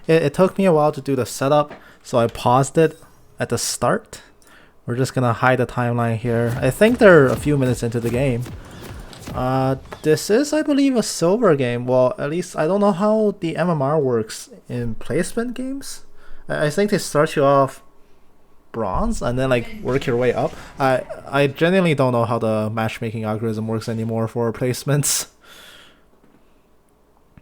It took me a while to do the setup, so I paused it at the start. We're just gonna hide the timeline here. I think they're a few minutes into the game. This is, I believe, a silver game. Well, at least I don't know how the MMR works in placement games. I think they start you off bronze and then like work your way up. I genuinely don't know how the matchmaking algorithm works anymore for placements.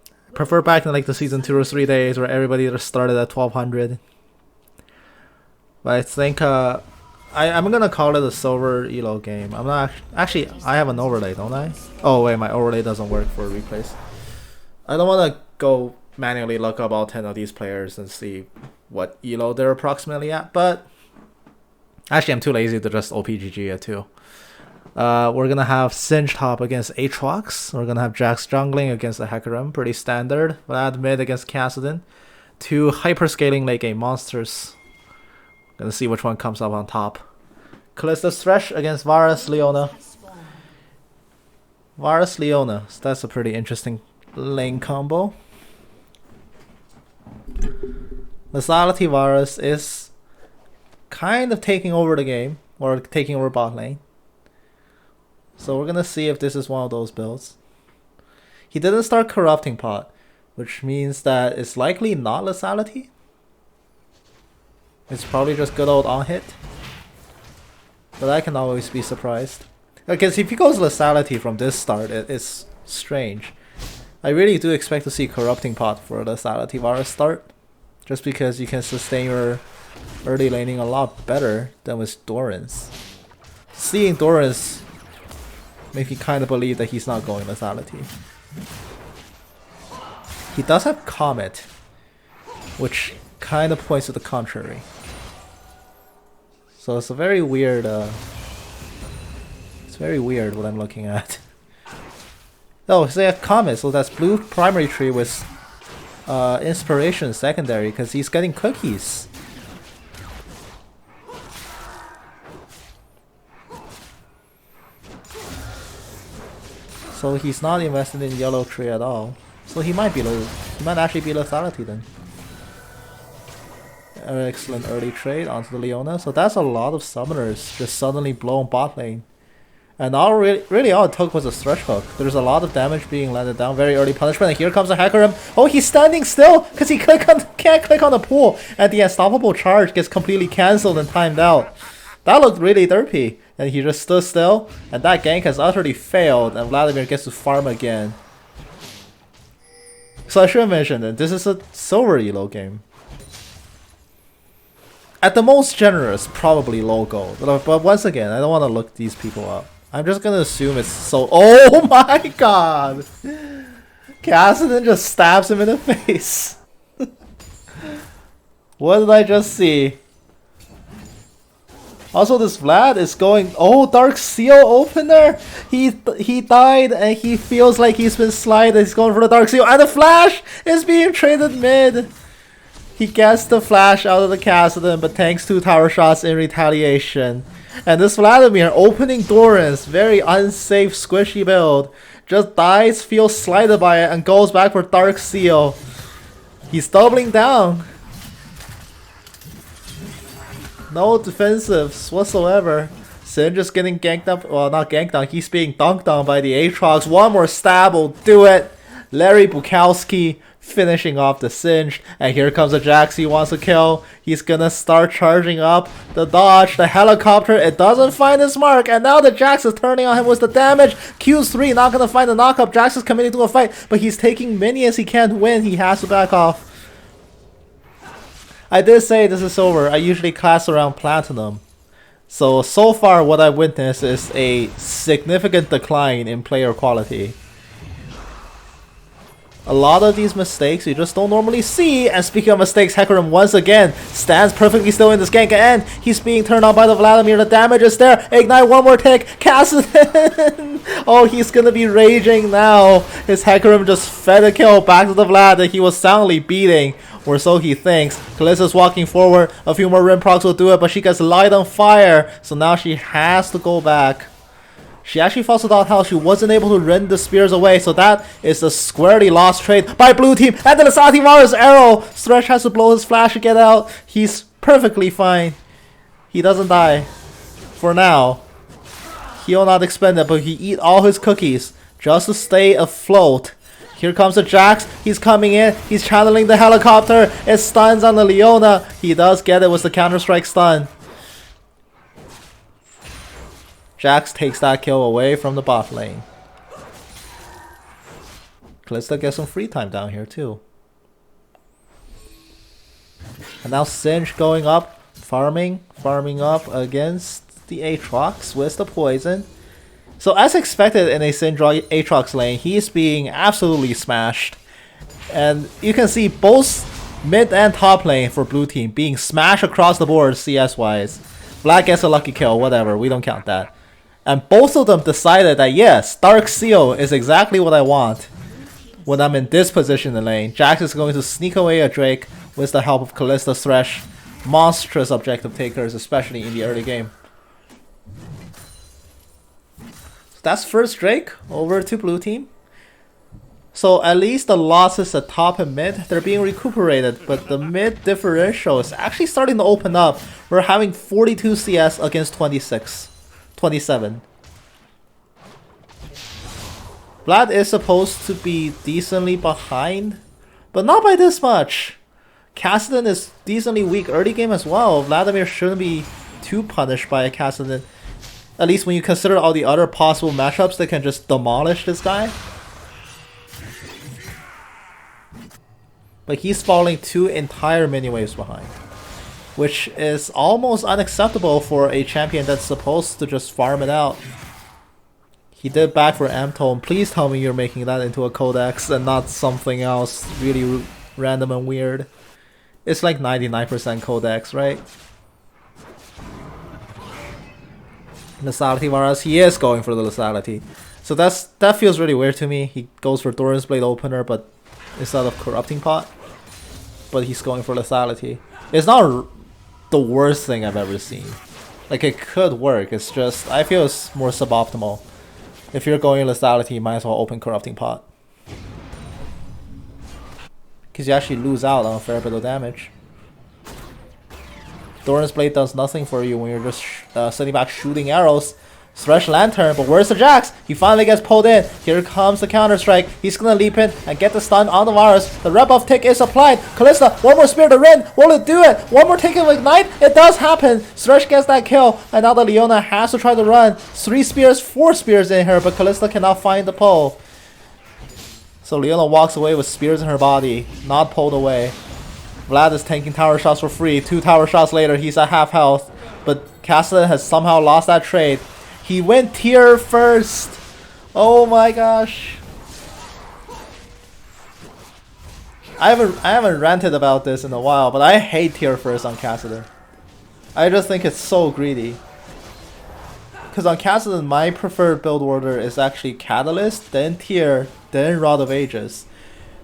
I prefer back in like the season 2 or 3 days where everybody just started at 1200. But I think I'm gonna call it a silver elo game. I'm not actually. I have an overlay, don't I? Oh wait, my overlay doesn't work for replays. I don't want to go manually look up all 10 of these players and see what elo they're approximately at. But actually, I'm too lazy to just OPGG it too. We're gonna have Singed top against Aatrox. We're gonna have Jax jungling against the Hecarim, pretty standard. Vlad mid against Kassadin. Two hyperscaling late game monsters. Gonna see which one comes up on top. Callista's Thresh against Varus Leona. Varus Leona. So that's a pretty interesting lane combo. Lethality Varus is kind of taking over the game, or taking over bot lane. So we're gonna see if this is one of those builds. He didn't start Corrupting Pot, which means that it's likely not Lethality. It's probably just good old on hit. But I can always be surprised. Because if he goes Lethality from this start, it's strange. I really do expect to see Corrupting Pot for Lethality Varus start. Just because you can sustain your early laning a lot better than with Doran's. Seeing Doran's makes me kind of believe that he's not going Lethality. He does have Comet, which kind of points to the contrary. So it's a very weird, it's very weird what I'm looking at. Oh, so they have Comet, so that's blue primary tree with inspiration secondary, because he's getting cookies. So he's not invested in yellow tree at all. So he might be low. He might actually be Lethality then. Excellent early trade onto the Leona. So that's a lot of summoners just suddenly blown bot lane. And really all it took was a Thresh hook. There's a lot of damage being landed down. Very early punishment. And here comes the Hecarim. Oh, he's standing still because he can't click on the pool. And the unstoppable charge gets completely cancelled and timed out. That looked really derpy. And he just stood still. And that gank has utterly failed. And Vladimir gets to farm again. So I should have mentioned that this is a silver elo game. At the most generous, probably low gold. But once again, I don't want to look these people up. I'm just gonna assume it's so. Oh my god! Kassadin just stabs him in the face. What did I just see? Also, this Vlad is going. Oh, Dark Seal opener. He died and he feels like he's been slighted. He's going for the Dark Seal, and the Flash is being traded mid. He gets the flash out of the Kassadin, but tanks 2 tower shots in retaliation. And this Vladimir opening Doran's very unsafe squishy build just dies, feels slighted by it, and goes back for Dark Seal. He's doubling down. No defensives whatsoever. Sin just getting ganked up. Well, not ganked on. He's being dunked on by the Aatrox. One more stab will do it. Larry Bukowski finishing off the Singed, and here comes the Jax he wants to kill. He's gonna start charging up the dodge, the helicopter. It doesn't find his mark, and now the Jax is turning on him with the damage. Q3 not gonna find the knockup. Jax is committing to a fight, but he's taking minions. He can't win. He has to back off. I did say this is over. I usually class around platinum. So far what I witnessed is a significant decline in player quality. A lot of these mistakes you just don't normally see. And speaking of mistakes, Hecarim once again stands perfectly still in this gank, and he's being turned on by the Vladimir. The damage is there. Ignite, one more tick. Kassadin. Oh, he's gonna be raging now. His Hecarim just fed a kill back to the Vlad that he was soundly beating, or so he thinks. Kalista's walking forward. A few more rim procs will do it, but she gets light on fire. So now she has to go back. She actually falls without health. She wasn't able to rend the spears away, so that is a squarely lost trade by blue team. And the Lasati Mara's arrow! Thresh has to blow his flash to get out. He's perfectly fine. He doesn't die. For now. He'll not expend it, but he eat all his cookies just to stay afloat. Here comes the Jax. He's coming in. He's channeling the helicopter. It stuns on the Leona. He does get it with the Counter-Strike stun. Jax takes that kill away from the bot lane. Kalista gets some free time down here too. And now Singe going up, farming up against the Aatrox with the poison. So as expected in a Singe Aatrox lane, he's being absolutely smashed. And you can see both mid and top lane for blue team being smashed across the board CS wise. Black gets a lucky kill, whatever, we don't count that. And both of them decided that yes, Dark Seal is exactly what I want when I'm in this position in the lane. Jax is going to sneak away a Drake with the help of Kalista Thresh. Monstrous objective takers, especially in the early game. So that's first Drake over to blue team. So at least the losses at top and mid, they're being recuperated, but the mid differential is actually starting to open up. We're having 42 CS against 27. Vlad is supposed to be decently behind, but not by this much. Kassadin is decently weak early game as well. Vladimir shouldn't be too punished by a Kassadin. At least when you consider all the other possible matchups that can just demolish this guy. But he's falling 2 entire mini waves behind, which is almost unacceptable for a champion that's supposed to just farm it out. He did back for Amtone. Please tell me you're making that into a codex and not something else really random and weird. It's like 99% codex, right? Lethality Varas, he is going for the lethality. So that feels really weird to me. He goes for Doran's Blade opener, but instead of Corrupting Pot. But he's going for lethality. It's not the worst thing I've ever seen. Like, it could work, it's just, I feel it's more suboptimal. If you're going lethality, you might as well open Corrupting Pot. Because you actually lose out on a fair bit of damage. Doran's Blade does nothing for you when you're just sitting back shooting arrows. Thresh Lantern, but where's the Jax? He finally gets pulled in. Here comes the Counter-Strike. He's gonna leap in and get the stun on the Varus. The red buff tick is applied. Kalista, one more spear to Rin. Will it do it? One more tick of Ignite. It does happen. Thresh gets that kill. And now the Leona has to try to run. 3 spears, 4 spears in her, but Kalista cannot find the pull. So Leona walks away with spears in her body, not pulled away. Vlad is tanking tower shots for free. 2 tower shots later, he's at half health. But Kassadin has somehow lost that trade. He went tier first. Oh my gosh. I haven't ranted about this in a while, but I hate tier first on Kassadin. I just think it's so greedy. Because on Kassadin, my preferred build order is actually Catalyst, then tier, then Rod of Ages.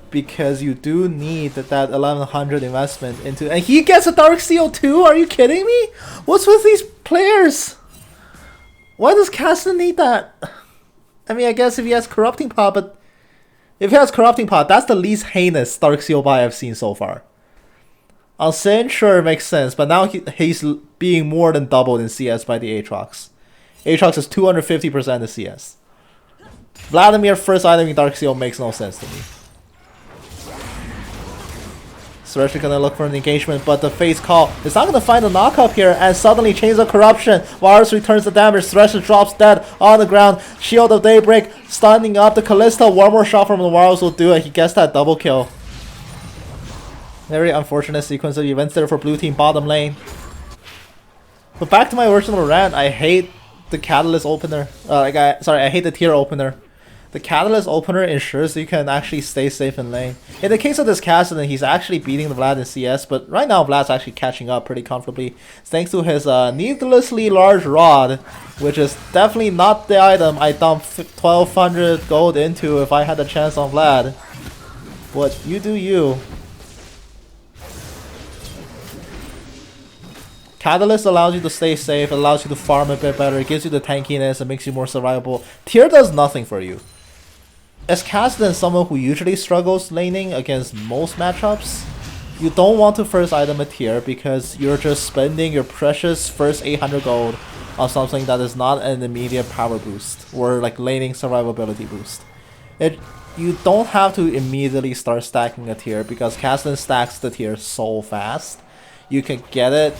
Because you do need that 1100 investment into, and he gets a Dark Seal too? Are you kidding me? What's with these players? Why does Kassadin need that? I mean, I guess if he has Corrupting Pot, but if he has Corrupting Pot, that's the least heinous Dark Seal buy I've seen so far. On Sin, sure, it makes sense, but now he's being more than doubled in CS by the Aatrox. Aatrox is 250% of CS. Vladimir first item in Dark Seal makes no sense to me. Thresh is gonna look for an engagement, but the face call is not gonna find a knock-up here, and suddenly Chains of Corruption. Varus returns the damage. Thresh drops dead on the ground. Shield of Daybreak stunning up the Kalista. One more shot from the Varus will do it. He gets that double kill. Very unfortunate sequence of events there for blue team bottom lane. But back to my original rant, I hate the Catalyst opener. I hate the tier opener. The Catalyst opener ensures you can actually stay safe in lane. In the case of this Kassadin, he's actually beating the Vlad in CS, but right now Vlad's actually catching up pretty comfortably thanks to his needlessly large rod, which is definitely not the item I dumped 1200 gold into if I had a chance on Vlad. But you do you. Catalyst allows you to stay safe, allows you to farm a bit better, it gives you the tankiness, it makes you more survivable. Tier does nothing for you. As Kassadin, someone who usually struggles laning against most matchups, you don't want to first item a tier because you're just spending your precious first 800 gold on something that is not an immediate power boost or like laning survivability boost. You don't have to immediately start stacking a tier because Kassadin stacks the tier so fast. You can get it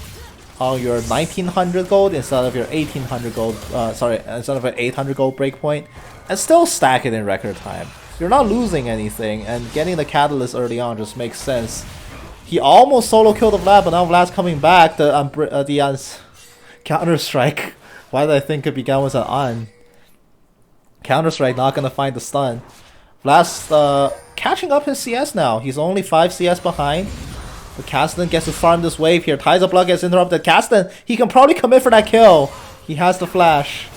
on your 1900 gold instead of your 1800 gold, instead of an 800 gold breakpoint, and still stack it in record time. You're not losing anything, and getting the catalyst early on just makes sense. He almost solo killed the Vlad, but now Vlad's coming back. The Counter Strike. Why did I think it began with an on? Counter Strike not gonna find the stun. Vlad's catching up his CS now. He's only 5 CS behind. But Kassadin gets to farm this wave here. Ties of Blood gets interrupted. Kassadin, he can probably commit for that kill. He has the flash.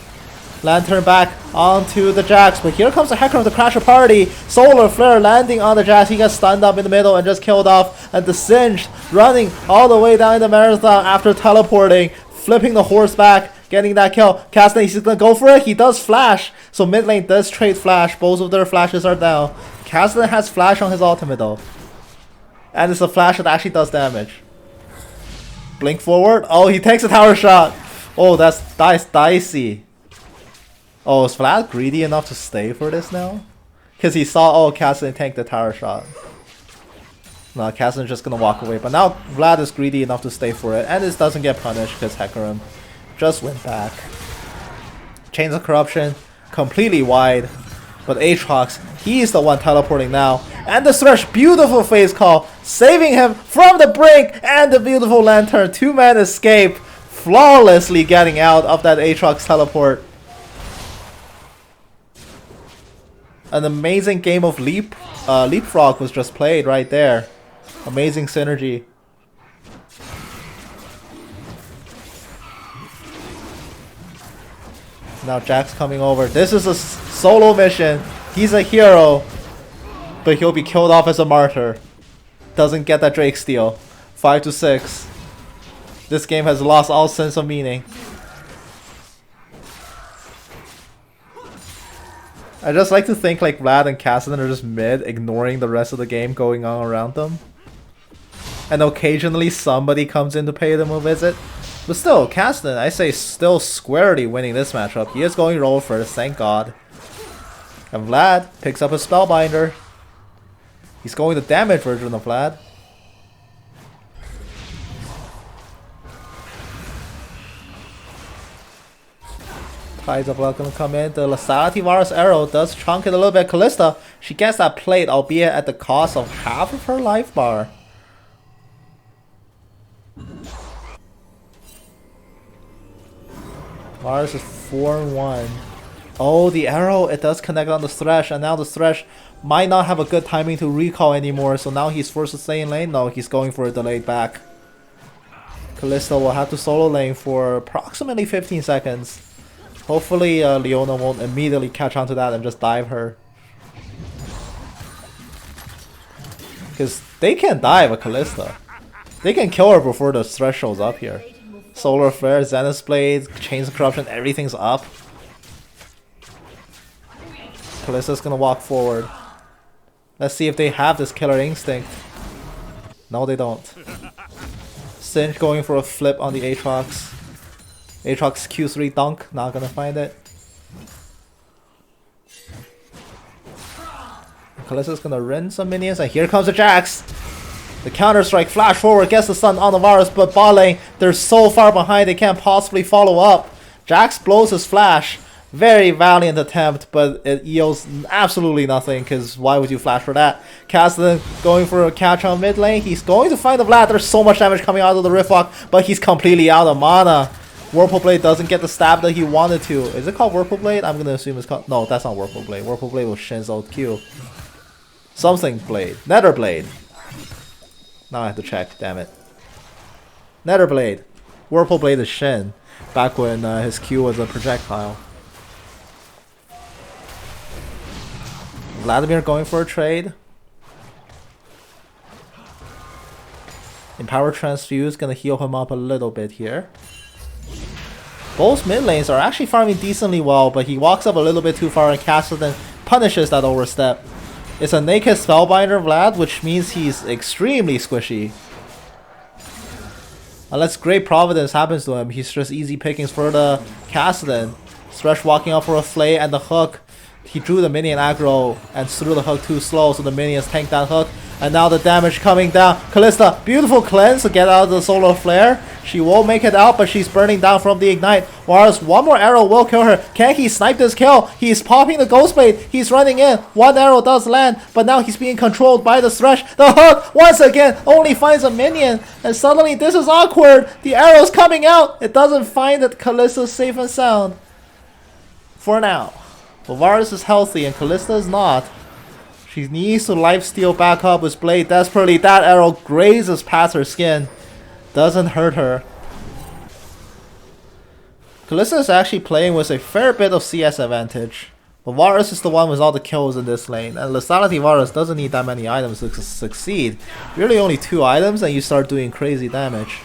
Lantern back onto the Jax, but here comes the Hecarim to crash a party. Solar Flare landing on the Jax. He gets stunned up in the middle and just killed off. And the Singed running all the way down in the marathon after teleporting, flipping the horse back, getting that kill. Kassadin, he's gonna go for it. He does flash. So mid lane does trade flash. Both of their flashes are down. Kassadin has flash on his ultimate though. And it's a flash that actually does damage. Blink forward. Oh, he takes a tower shot. Oh, that's dicey. Oh, is Vlad greedy enough to stay for this now? Because he saw, oh, Kassadin tank the tower shot. No, Kassadin's just gonna walk away. But now Vlad is greedy enough to stay for it. And this doesn't get punished because Hecarim just went back. Chains of Corruption, completely wide. But Aatrox, he's the one teleporting now. And the Thresh, beautiful phase call, saving him from the brink. And the beautiful Lantern, 2-man escape, flawlessly getting out of that Aatrox teleport. An amazing game of Leapfrog was just played right there. Amazing synergy. Now Jack's coming over. This is a solo mission. He's a hero. But he'll be killed off as a martyr. Doesn't get that Drake steal. 5-6. This game has lost all sense of meaning. I just like to think like Vlad and Kassadin are just mid, ignoring the rest of the game going on around them. And occasionally somebody comes in to pay them a visit. But still, Kassadin, I say, still squarely winning this matchup. He is going roll first, thank God. And Vlad picks up a Spellbinder. He's going the damage version of Vlad. Tides of Blood gonna come in. The Lasativar's arrow does chunk it a little bit. Kalista, she gets that plate, albeit at the cost of half of her life bar. Varus is 4-1. Oh, the arrow, it does connect on the Thresh, and now the Thresh might not have a good timing to recall anymore, so now he's forced to stay in lane. No, he's going for a delayed back. Kalista will have to solo lane for approximately 15 seconds. Hopefully Leona won't immediately catch on to that and just dive her. Because they can dive a Kalista. They can kill her before the Thresh shows up here. Solar Flare, Zenith's Blade, Chains of Corruption, everything's up. Kalista's gonna walk forward. Let's see if they have this killer instinct. No, they don't. Singe going for a flip on the Aatrox. Aatrox Q3 dunk, not gonna find it. Kalista's gonna rinse some minions, and here comes the Jax! The counter strike, flash forward, gets the stun on the Varus, but bot lane, they're so far behind they can't possibly follow up. Jax blows his flash. Very valiant attempt, but it yields absolutely nothing, because why would you flash for that? Kassadin going for a catch on mid lane. He's going to find the Vlad. There's so much damage coming out of the Riftwalk, but he's completely out of mana. Whirlpool Blade doesn't get the stab that he wanted to. Is it called Whirlpool Blade? I'm going to assume it's called... No, that's not Whirlpool Blade. Whirlpool Blade was Shin's old Q. Something Blade. Nether Blade. Now I have to check, damn it. Nether Blade. Whirlpool Blade is Shin. Back when his Q was a projectile. Vladimir going for a trade. Empower Transfuse gonna heal him up a little bit here. Both mid lanes are actually farming decently well, but he walks up a little bit too far and Cassidy punishes that overstep. It's a naked Spellbinder Vlad, which means he's extremely squishy. Unless Great Providence happens to him, he's just easy pickings for the Cassidy. Thresh walking up for a flay and the hook. He drew the minion aggro and threw the hook too slow, so the minions tanked that hook. And now the damage coming down. Kalista, beautiful cleanse to get out of the solar flare. She won't make it out, but she's burning down from the ignite. Whereas one more arrow will kill her. Can he snipe this kill? He's popping the ghost blade. He's running in. One arrow does land, but now he's being controlled by the Thresh. The hook, once again, only finds a minion. And suddenly this is awkward. The arrow's coming out. It doesn't find that Kalista's safe and sound. For now. But Varus is healthy and Kalista is not. She needs to lifesteal back up with Blade desperately. That arrow grazes past her skin. Doesn't hurt her. Kalista is actually playing with a fair bit of CS advantage. But Varus is the one with all the kills in this lane. And Lethality Varus doesn't need that many items to succeed. Really only 2 items and you start doing crazy damage.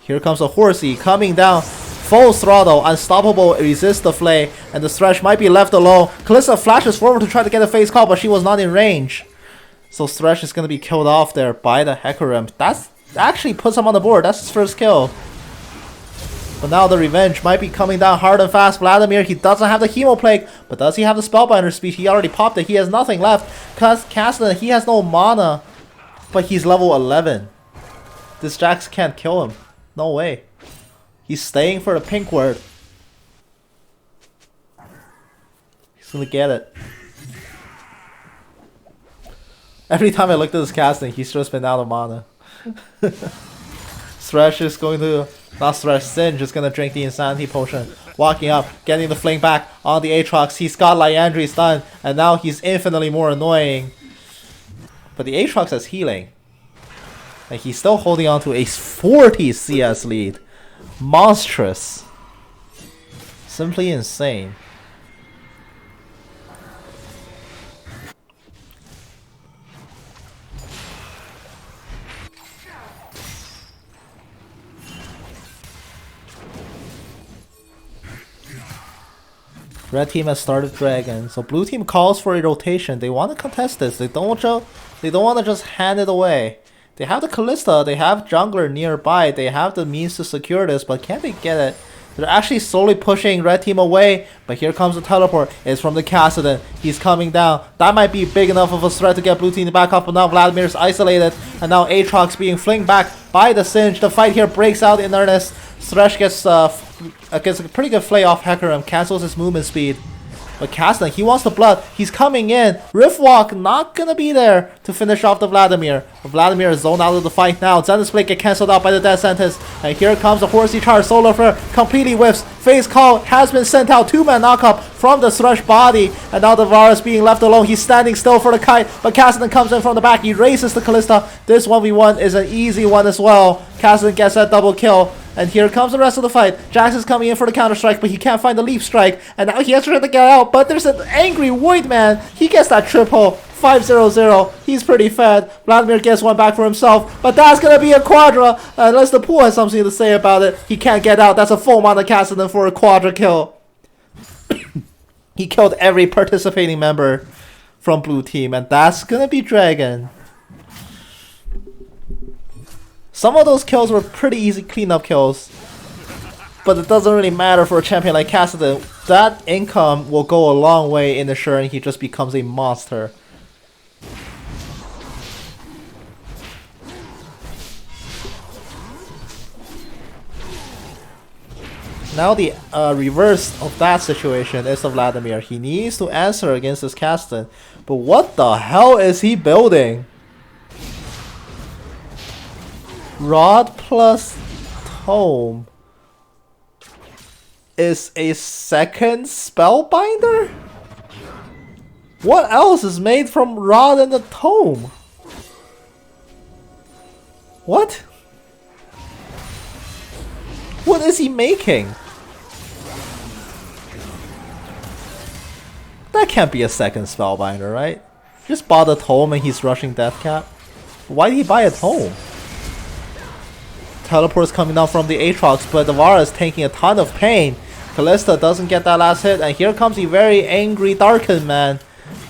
Here comes a Horsey coming down. Full throttle, unstoppable, resist the flay, and the Thresh might be left alone. Kalista flashes forward to try to get a face call, but she was not in range. So Thresh is going to be killed off there by the Hecarim. That's actually puts him on the board. That's his first kill. But now the revenge might be coming down hard and fast. Vladimir, he doesn't have the Hemo Plague, but does he have the Spellbinder speed? He already popped it. He has nothing left. Cause Cassidy, he has no mana, but he's level 11. This Jax can't kill him. No way. He's staying for the pink word. He's gonna get it. Every time I looked at this casting, he's just been out of mana. Thresh is going to... Not Thresh, Singe is gonna drink the Insanity Potion. Walking up, getting the fling back on the Aatrox. He's got Liandry's done, and now he's infinitely more annoying. But the Aatrox has healing. And he's still holding on to a 40 CS lead. Monstrous. Simply insane. Red team has started Dragon, so blue team calls for a rotation. They want to contest this. They don't want to just hand it away. They have the Kalista, they have jungler nearby, they have the means to secure this, but can they get it? They're actually slowly pushing red team away, but here comes the teleport. It's from the Cassidy. He's coming down. That might be big enough of a threat to get blue team back up, but now Vladimir's isolated, and now Aatrox being flinged back by the Singe. The fight here breaks out in earnest. Thresh gets a pretty good flay off Hecarim, cancels his movement speed. But Cassidy, he wants the blood. He's coming in. Riftwalk not gonna be there to finish off the Vladimir. But Vladimir is zoned out of the fight now. Zenith's Blade get cancelled out by the Death Sentence. And here comes the Horsey charge. Solar Flare completely whiffs. Face Call has been sent out. 2-man knockup from the Thresh body. And now the Varus being left alone. He's standing still for the kite. But Cassidy comes in from the back. He races the Kalista. This 1v1 is an easy one as well. Cassidy gets that double kill. And here comes the rest of the fight. Jax is coming in for the counter strike, but he can't find the leap strike. And now he has to try to get out, but there's an angry Void Man. He gets that triple. 5-0-0. He's pretty fed. Vladimir gets one back for himself, but that's going to be a quadra. Unless the pool has something to say about it. He can't get out. That's a full mana Cassidy for a quadra kill. He killed every participating member from blue team, and that's going to be Dragon. Some of those kills were pretty easy cleanup kills, but it doesn't really matter for a champion like Cassidy. That income will go a long way in ensuring he just becomes a monster. Now the reverse of that situation is the Vladimir. He needs to answer against this Cassidy, but what the hell is he building? Rod plus Tome is a second Spellbinder? What else is made from Rod and the Tome? What? What is he making? That can't be a second Spellbinder, right? Just bought a Tome and he's rushing Deathcap. Why did he buy a Tome? teleports coming down from the Aatrox, but the Vara is taking a ton of pain. Kalista doesn't get that last hit, and here comes the very angry Darken Man.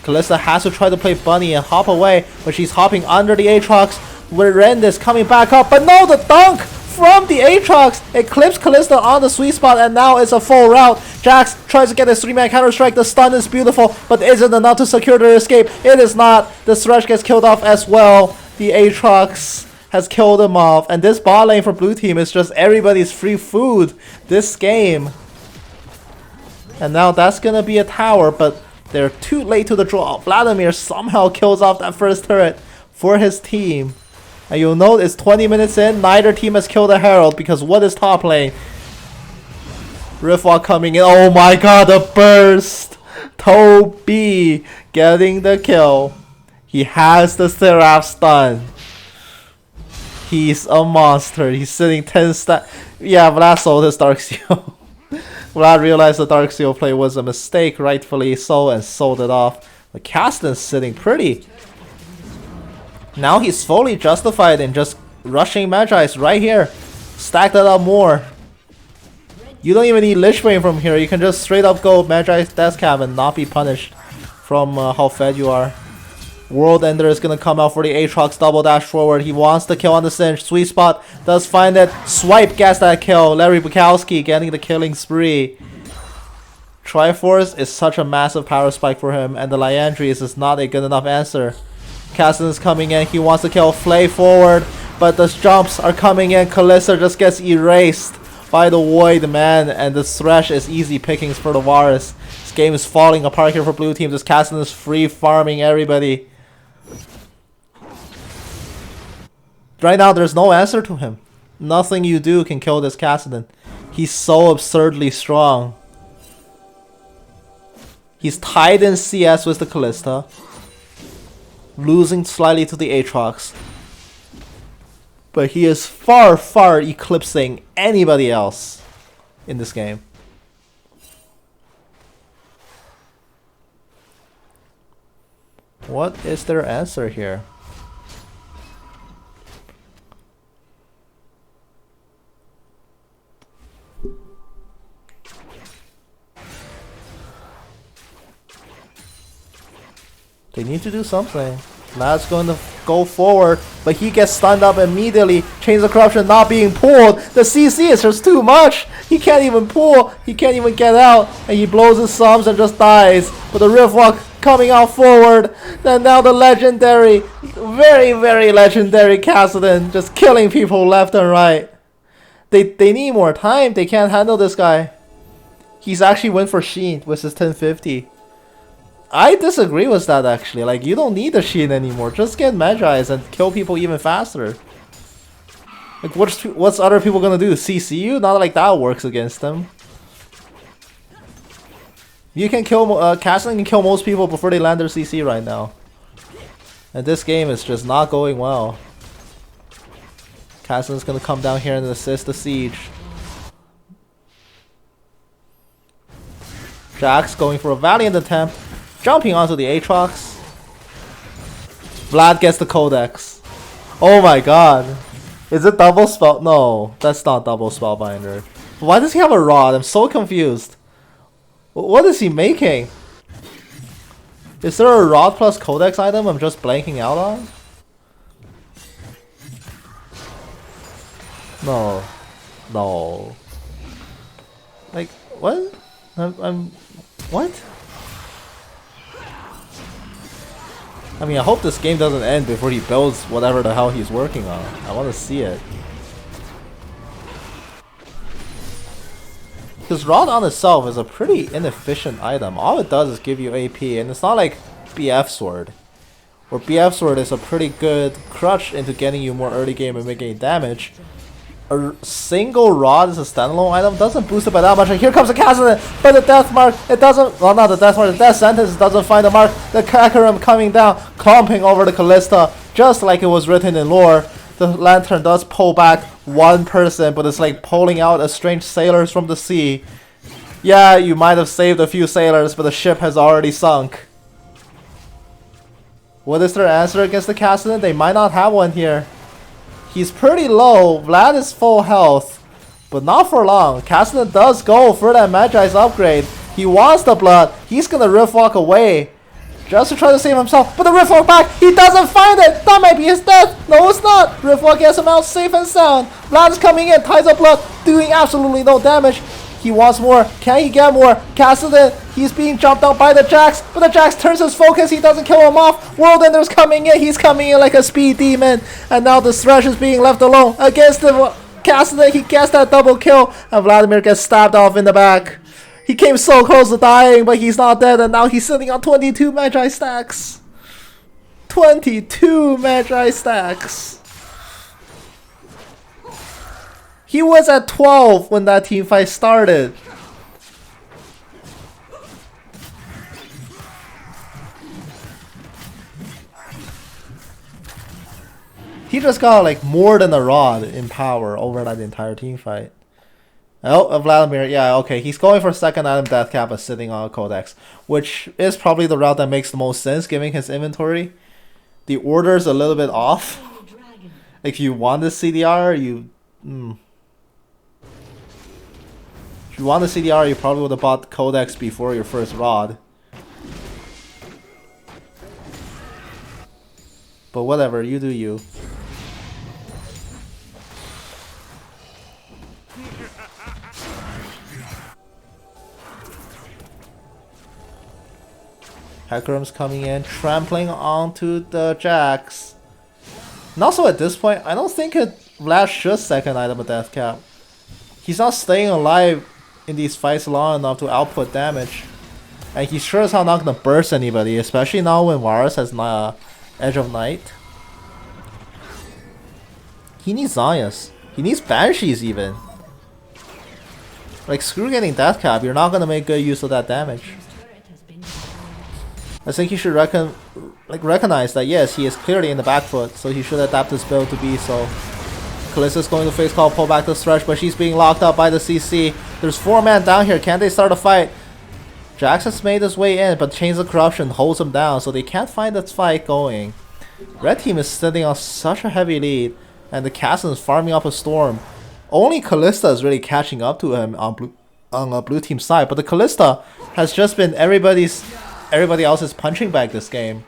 Kalista has to try to play bunny and hop away, but she's hopping under the Aatrox. Ren is coming back up, but no, the dunk from the Aatrox! It clips Kalista on the sweet spot, and now it's a full route. Jax tries to get his 3-man counter strike. The stun is beautiful, but isn't enough to secure the escape. It is not. The Thresh gets killed off as well. The Aatrox has killed him off, and this bot lane for blue team is just everybody's free food this game. And now that's gonna be a tower, but they're too late to the draw. Vladimir somehow kills off that first turret for his team. And you'll note it's 20 minutes in, neither team has killed a Herald, because what is top lane? Riftwalk coming in. Oh my god, the burst! Toby getting the kill. He has the Seraph stun. He's a monster. He's sitting 10 stat. Yeah, Vlad sold his Darksteel. Vlad realized the Darksteel play was a mistake, rightfully so, and sold it off. But Kassadin's sitting pretty. Now he's fully justified in just rushing Magi's right here. Stack that up more. You don't even need Lich Bane from here. You can just straight up go Magi's Death Cab and not be punished from how fed you are. World Ender is going to come out for the Aatrox, double dash forward. He wants the kill on the Cinch. Sweet spot, does find it. Swipe gets that kill. Larry Bukowski getting the killing spree. Triforce is such a massive power spike for him, and the Liandry's is not a good enough answer. Kassadin's coming in. He wants to kill Flay forward, but the jumps are coming in. Kalista just gets erased by the Void Man, and the Thresh is easy pickings for the Varus. This game is falling apart here for blue teams. This Kassadin is free farming everybody. Right now, there's no answer to him. Nothing you do can kill this Kassadin. He's so absurdly strong. He's tied in CS with the Kalista, losing slightly to the Aatrox. But he is far, far eclipsing anybody else in this game. What is their answer here? They need to do something. Vlad's going to go forward, but he gets stunned up immediately. Chains of Corruption not being pulled. The CC is just too much. He can't even pull. He can't even get out. And he blows his sums and just dies. But the Riftwalk coming out forward. Then now the legendary, very, very legendary Kassadin just killing people left and right. They need more time. They can't handle this guy. He's actually went for Sheen with his 1050. I disagree with that actually. Like, you don't need the Sheen anymore. Just get Magi's and kill people even faster. Like, what's other people gonna do? CC you? Not like that works against them. You can kill Kassadin can kill most people before they land their CC right now. And this game is just not going well. Kassadin's gonna come down here and assist the siege. Jax going for a valiant attempt. Jumping onto the Aatrox. Vlad gets the Codex. Oh my god. Is it double spell? No, that's not double spellbinder. Why does he have a rod? I'm so confused. What is he making? Is there a rod plus Codex item I'm just blanking out on? No. No. Like, what? I'm what? I mean, I hope this game doesn't end before he builds whatever the hell he's working on. I want to see it. Because Rod on itself is a pretty inefficient item. All it does is give you AP, and it's not like BF Sword. Where BF Sword is a pretty good crutch into getting you more early game and making damage. A single Rod as a standalone item doesn't boost it by that much. And here comes the Kassadin, but the Death Mark, it doesn't, well, not the Death Mark, the Death Sentence doesn't find the mark. The Kakaram coming down, clomping over the Kalista, just like it was written in lore. The Lantern does pull back one person, but it's like pulling out strange sailors from the sea. Yeah, you might have saved a few sailors, but the ship has already sunk. What is their answer against the Kassadin? They might not have one here. He's pretty low. Vlad is full health, but not for long. Cassidy does go for that Magi's upgrade. He wants the blood. He's gonna Rift Walk away just to try to save himself. But the Rift Walk back, he doesn't find it. That might be his death. No, it's not. Rift Walk gets him out safe and sound. Vlad is coming in, ties up blood, doing absolutely no damage. He wants more. Can he get more? Cassidy, he's being jumped out by the Jax, but the Jax turns his focus. He doesn't kill him off. World Ender's coming in. He's coming in like a speed demon. And now the Thresh is being left alone against the Cassidy. He gets that double kill, and Vladimir gets stabbed off in the back. He came so close to dying, but he's not dead, and now he's sitting on 22 Magi stacks. 22 Magi stacks. He was at 12 when that team fight started. He just got like more than a rod in power over that entire team fight. Oh, Vladimir, yeah, okay. He's going for second item death cap but sitting on a codex, which is probably the route that makes the most sense given his inventory. The order's a little bit off. If you want the CDR, if you want the CDR, you probably would have bought the codex before your first rod. But whatever, you do you. Hecarim's coming in, trampling onto the Jax. And also at this point, I don't think Vlad should second item a death cap. He's not staying alive in these fights long enough to output damage. And he's sure as hell not gonna burst anybody, especially now when Varus has Edge of Night. He needs Zayas. He needs Banshees even. Like, screw getting death cap, you're not gonna make good use of that damage. I think he should recognize that yes, he is clearly in the back foot, so he should adapt his build to be so. Kalista's going to face call, pull back the Thresh, but she's being locked up by the CC. There's 4 men down here. Can they start a fight? Jax has made his way in, but Chains of Corruption holds him down, so they can't find this fight going. Red team is sitting on such a heavy lead, and the Cassin is farming up a Storm. Only Kalista is really catching up to him on blue team's side, but the Kalista has just been everybody else's punching bag this game.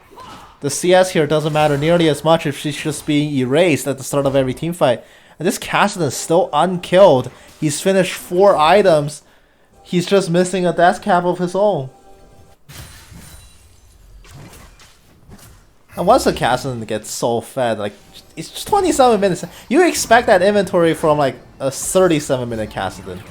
The CS here doesn't matter nearly as much if she's just being erased at the start of every team fight. And this Cassidy is still unkilled. He's finished 4 items. He's just missing a death cap of his own. And once the Cassidy gets so fed, like, it's just 27 minutes. You expect that inventory from like a 37-minute Cassidy.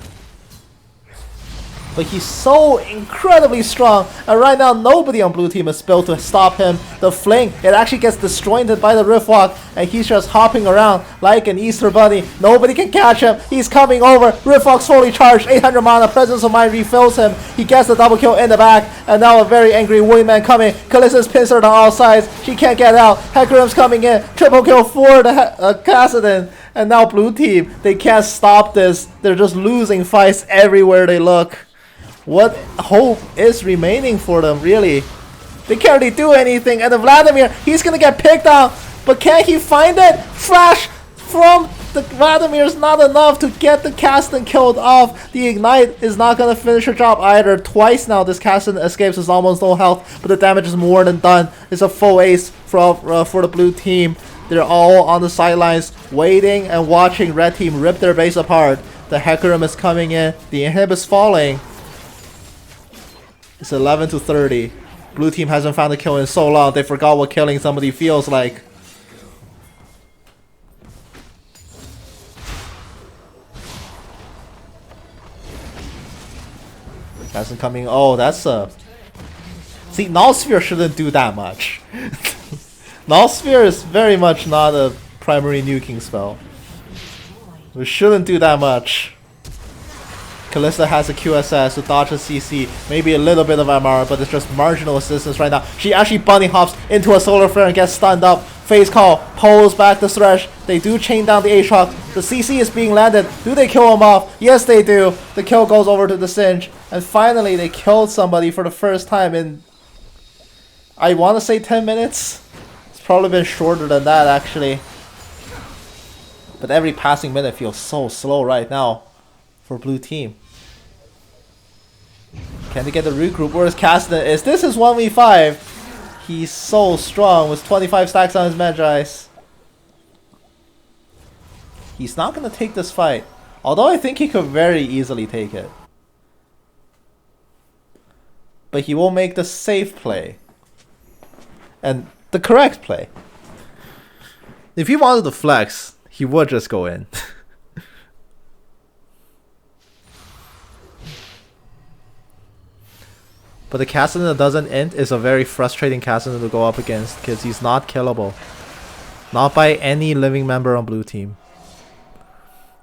But he's so incredibly strong, and right now nobody on blue team is built to stop him. The fling, it actually gets disjointed by the Rift Walk, and he's just hopping around like an Easter bunny. Nobody can catch him. He's coming over. Rift Walk's fully charged. 800 mana. Presence of Mind refills him. He gets the double kill in the back, and now a very angry Wingman coming. Kalista's pincered on all sides. She can't get out. Hecarim's coming in. Triple kill for the Kassadin. And now blue team, they can't stop this. They're just losing fights everywhere they look. What hope is remaining for them, really? They can't really do anything, and the Vladimir, he's gonna get picked out, but can he find it? Flash from the Vladimir is not enough to get the Caston killed off. The Ignite is not gonna finish her job either. Twice now this Caston escapes with almost no health, but the damage is more than done. It's a full ace for the blue team. They're all on the sidelines, waiting and watching red team rip their base apart. The Hecarim is coming in, the inhib is falling. It's 11 to 30. Blue team hasn't found a kill in so long, they forgot what killing somebody feels like. Hasn't coming. Oh, that's a. See, Null Sphere shouldn't do that much. Null Sphere is very much not a primary nuking spell. We shouldn't do that much. Kalista has a QSS to dodge a CC, maybe a little bit of MR, but it's just marginal assistance right now. She actually bunny hops into a solar flare and gets stunned up. Face call, pulls back the Thresh. They do chain down the Aatrox. The CC is being landed. Do they kill him off? Yes, they do. The kill goes over to the Singe. And finally, they killed somebody for the first time in, I want to say 10 minutes. It's probably been shorter than that, actually. But every passing minute feels so slow right now for blue team. Can they get the regroup? Where's Cassidy? Is this his 1v5? He's so strong with 25 stacks on his Magi's. He's not gonna take this fight. Although I think he could very easily take it. But he will make the safe play. And the correct play. If he wanted to flex, he would just go in. But the Cassidy that doesn't int is a very frustrating Cassidy to go up against because he's not killable. Not by any living member on blue team.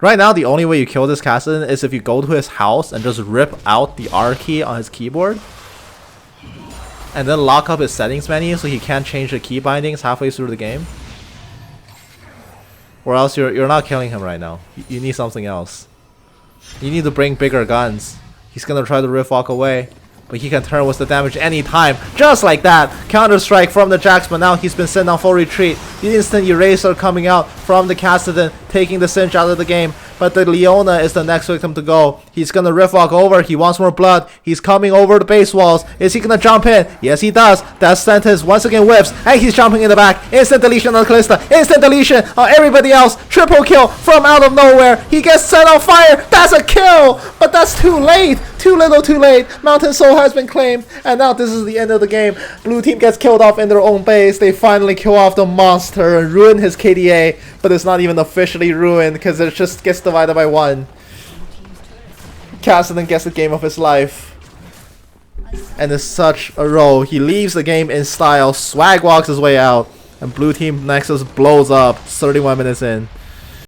Right now, the only way you kill this Cassidy is if you go to his house and just rip out the R key on his keyboard. And then lock up his settings menu so he can't change the key bindings halfway through the game. Or else you're not killing him right now. You need something else. You need to bring bigger guns. He's gonna try to riff walk away. But he can turn with the damage anytime. Just like that. Counter strike from the Jax, but now he's been sent on full retreat. The instant eraser coming out from the Cassidy, taking the cinch out of the game. But the Leona is the next victim to go. He's gonna riff walk over. He wants more blood. He's coming over the base walls. Is he gonna jump in? Yes, he does. That sentence once again whips. And he's jumping in the back. Instant deletion on Callista. Instant deletion on everybody else. Triple kill from out of nowhere. He gets set on fire. That's a kill. But that's too late. Too little, too late. Mountain Soul has been claimed. And now this is the end of the game. Blue team gets killed off in their own base. They finally kill off the monster and ruin his KDA. But it's not even officially ruined because it just gets divided by 1. Cassidy gets the game of his life. And it's such a roll. He leaves the game in style. Swag walks his way out. And blue team Nexus blows up 31 minutes in.